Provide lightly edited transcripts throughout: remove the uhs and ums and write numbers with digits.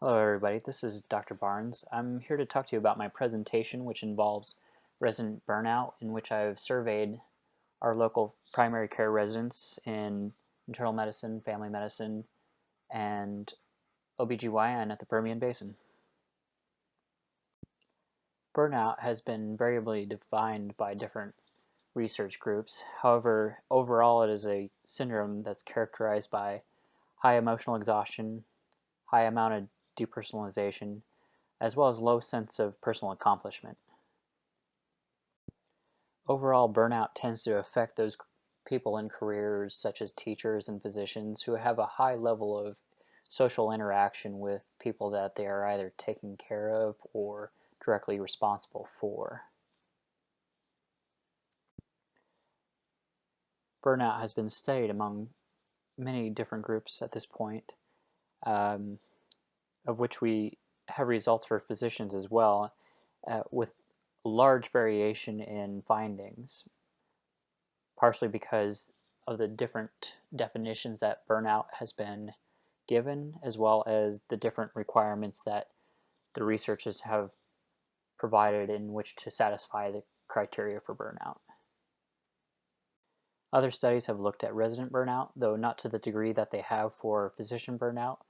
Hello everybody, this is Dr. Barnes. I'm here to talk to you about my presentation, which involves resident burnout, in which I've surveyed our local primary care residents in internal medicine, family medicine, and OBGYN at the Permian Basin. Burnout has been variably defined by different research groups. However, overall it is a syndrome that's characterized by high emotional exhaustion, high amount of depersonalization, as well as low sense of personal accomplishment. Overall, burnout tends to affect those people in careers such as teachers and physicians who have a high level of social interaction with people that they are either taking care of or directly responsible for. Burnout has been studied among many different groups at this point, of which we have results for physicians as well, with large variation in findings, partially because of the different definitions that burnout has been given, as well as the different requirements that the researchers have provided in which to satisfy the criteria for burnout. Other studies have looked at resident burnout, though not to the degree that they have for physician burnout,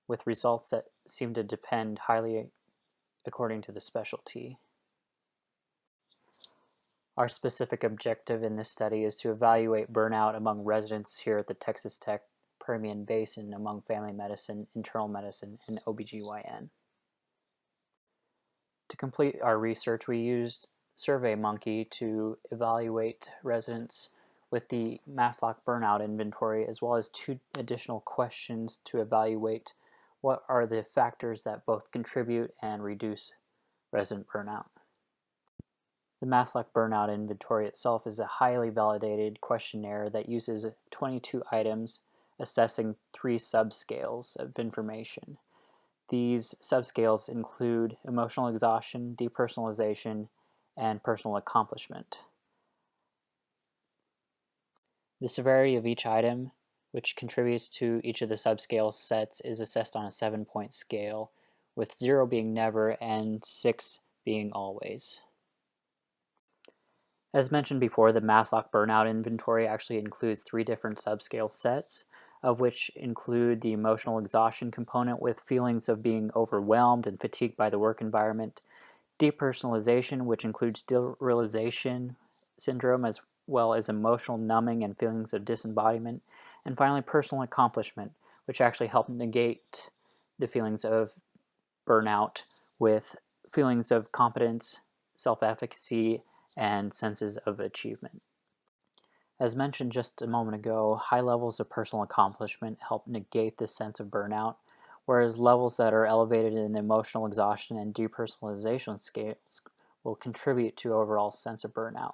with results that seem to depend highly according to the specialty. Our specific objective in this study is to evaluate burnout among residents here at the Texas Tech Permian Basin among family medicine, internal medicine, and OBGYN. To complete our research, we used SurveyMonkey to evaluate residents with the Maslach burnout inventory, as well as 2 additional questions to evaluate what are the factors that both contribute and reduce resident burnout. The Maslach burnout inventory itself is a highly validated questionnaire that uses 22 items assessing 3 subscales of information. These subscales include emotional exhaustion, depersonalization, and personal accomplishment. The severity of each item, which contributes to each of the subscale sets, is assessed on a 7-point scale, with 0 being never and 6 being always. As mentioned before, the Maslach burnout inventory actually includes 3 different subscale sets, of which include the emotional exhaustion component with feelings of being overwhelmed and fatigued by the work environment, depersonalization, which includes derealization syndrome, as well as emotional numbing and feelings of disembodiment, and finally personal accomplishment, which actually help negate the feelings of burnout with feelings of competence, self-efficacy, and senses of achievement. As mentioned just a moment ago, high levels of personal accomplishment help negate this sense of burnout, whereas levels that are elevated in emotional exhaustion and depersonalization scales will contribute to overall sense of burnout.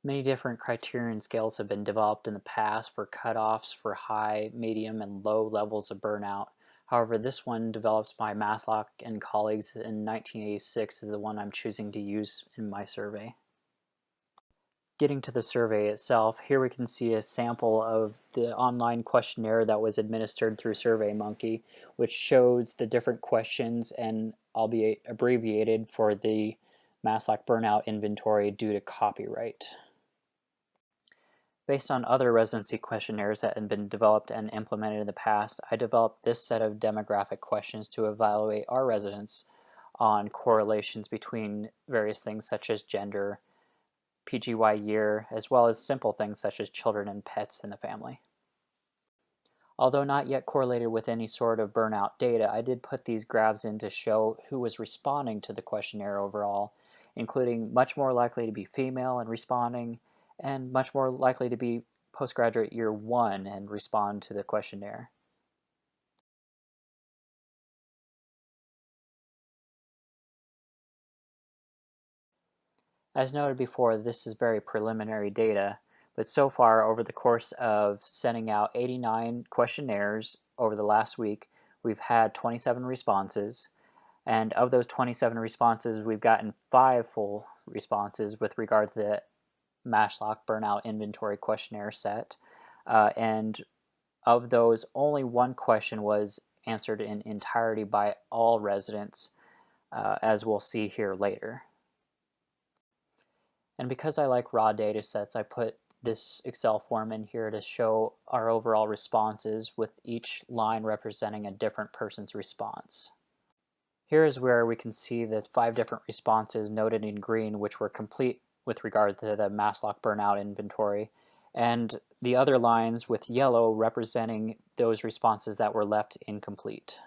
Many different criterion scales have been developed in the past for cutoffs for high, medium, and low levels of burnout. However, this one developed by Maslach and colleagues in 1986 is the one I'm choosing to use in my survey. Getting to the survey itself, here we can see a sample of the online questionnaire that was administered through SurveyMonkey, which shows the different questions and albeit abbreviated for the Maslach burnout inventory due to copyright. Based on other residency questionnaires that had been developed and implemented in the past, I developed this set of demographic questions to evaluate our residents on correlations between various things such as gender, PGY year, as well as simple things such as children and pets in the family. Although not yet correlated with any sort of burnout data, I did put these graphs in to show who was responding to the questionnaire overall, including much more likely to be female and responding, and much more likely to be postgraduate year 1 and respond to the questionnaire. As noted before, this is very preliminary data, but so far over the course of sending out 89 questionnaires over the last week, we've had 27 responses, and of those 27 responses, we've gotten 5 full responses with regard to the Maslach burnout inventory questionnaire set, and of those, only 1 question was answered in entirety by all residents, as we'll see here later. And because I like raw data sets, I put this Excel form in here to show our overall responses, with each line representing a different person's response. Here is where we can see the 5 different responses noted in green, which were complete with regard to the Maslach burnout inventory, and the other lines with yellow representing those responses that were left incomplete.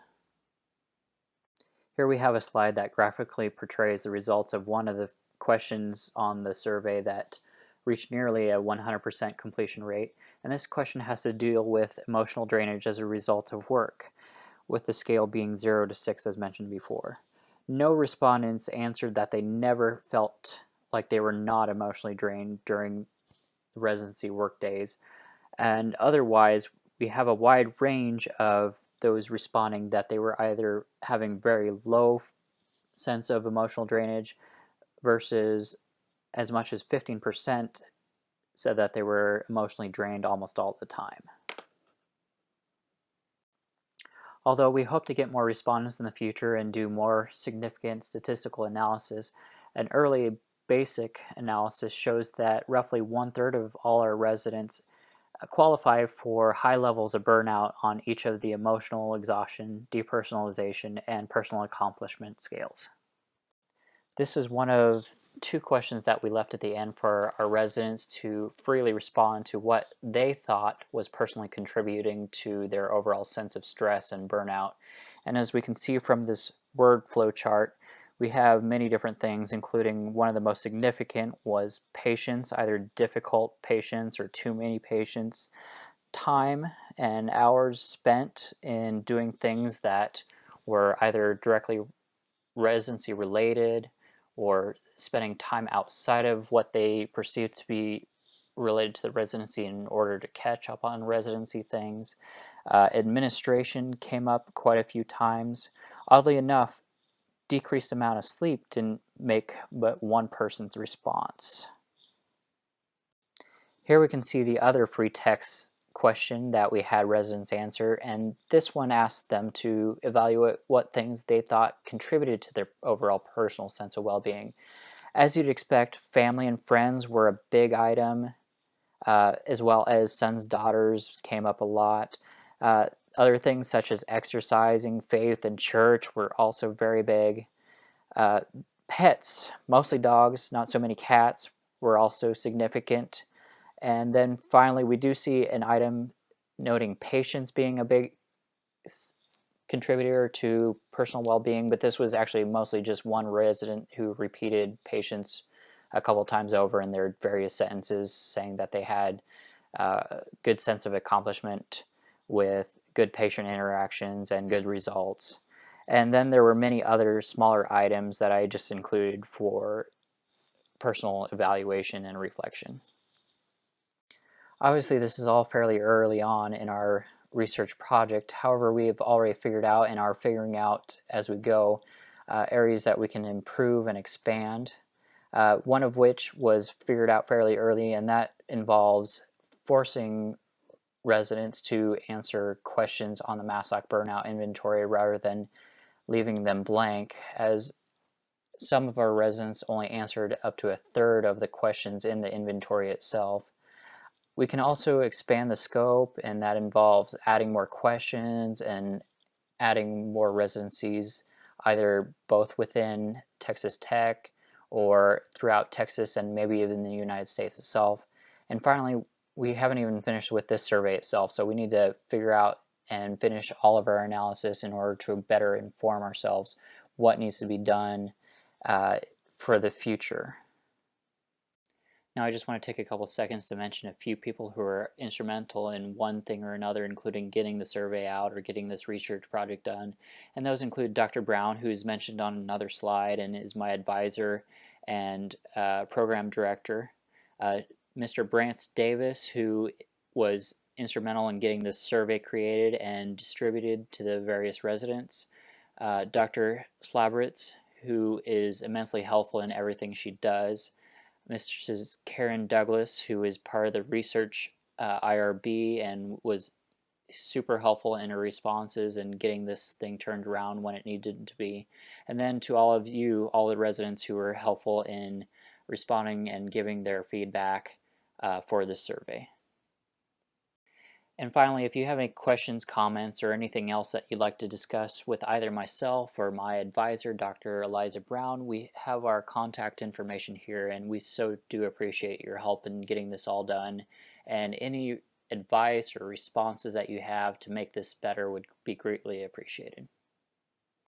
Here we have a slide that graphically portrays the results of one of the questions on the survey that reached nearly a 100% completion rate, and this question has to deal with emotional drainage as a result of work, with the scale being 0 to 6 as mentioned before. No respondents answered that they never felt like they were not emotionally drained during residency work days, and otherwise we have a wide range of those responding that they were either having very low sense of emotional drainage versus as much as 15% said that they were emotionally drained almost all the time. Although we hope to get more respondents in the future and do more significant statistical analysis, an early basic analysis shows that roughly 1/3 of all our residents qualify for high levels of burnout on each of the emotional exhaustion, depersonalization, and personal accomplishment scales. This is one of 2 questions that we left at the end for our residents to freely respond to what they thought was personally contributing to their overall sense of stress and burnout. And as we can see from this word flow chart, we have many different things, including one of the most significant was patience, either difficult patience or too many patients, time and hours spent in doing things that were either directly residency related or spending time outside of what they perceived to be related to the residency in order to catch up on residency things. Administration came up quite a few times. Oddly enough, decreased amount of sleep didn't make but one person's response. Here we can see the other free text question that we had residents answer, and this one asked them to evaluate what things they thought contributed to their overall personal sense of well-being. As you'd expect, family and friends were a big item, as well as sons, daughters came up a lot. Other things such as exercising, faith, and church were also very big. Pets, mostly dogs, not so many cats, were also significant. And then finally, we do see an item noting patience being a big contributor to personal well-being, but this was actually mostly just one resident who repeated patience a couple times over in their various sentences, saying that they had a good sense of accomplishment with good patient interactions and good results. And then there were many other smaller items that I just included for personal evaluation and reflection. Obviously, this is all fairly early on in our research project. However, we have already figured out and are figuring out as we go areas that we can improve and expand. One of which was figured out fairly early, and that involves forcing residents to answer questions on the Maslach burnout inventory rather than leaving them blank, as some of our residents only answered up to 1/3 of the questions in the inventory itself. We can also expand the scope, and that involves adding more questions and adding more residencies, either both within Texas Tech or throughout Texas and maybe even the United States itself. And finally, we haven't even finished with this survey itself, so we need to figure out and finish all of our analysis in order to better inform ourselves what needs to be done for the future. Now I just want to take a couple seconds to mention a few people who are instrumental in one thing or another, including getting the survey out or getting this research project done. And those include Dr. Brown, who is mentioned on another slide and is my advisor and program director. Mr. Brance Davis, who was instrumental in getting this survey created and distributed to the various residents. Dr. Slabritz, who is immensely helpful in everything she does. Mrs. Karen Douglas, who is part of the research IRB and was super helpful in her responses and getting this thing turned around when it needed to be. And then to all of you, all the residents who were helpful in responding and giving their feedback for this survey. And finally, if you have any questions, comments, or anything else that you'd like to discuss with either myself or my advisor, Dr. Eliza Brown, we have our contact information here, and we so do appreciate your help in getting this all done. And any advice or responses that you have to make this better would be greatly appreciated.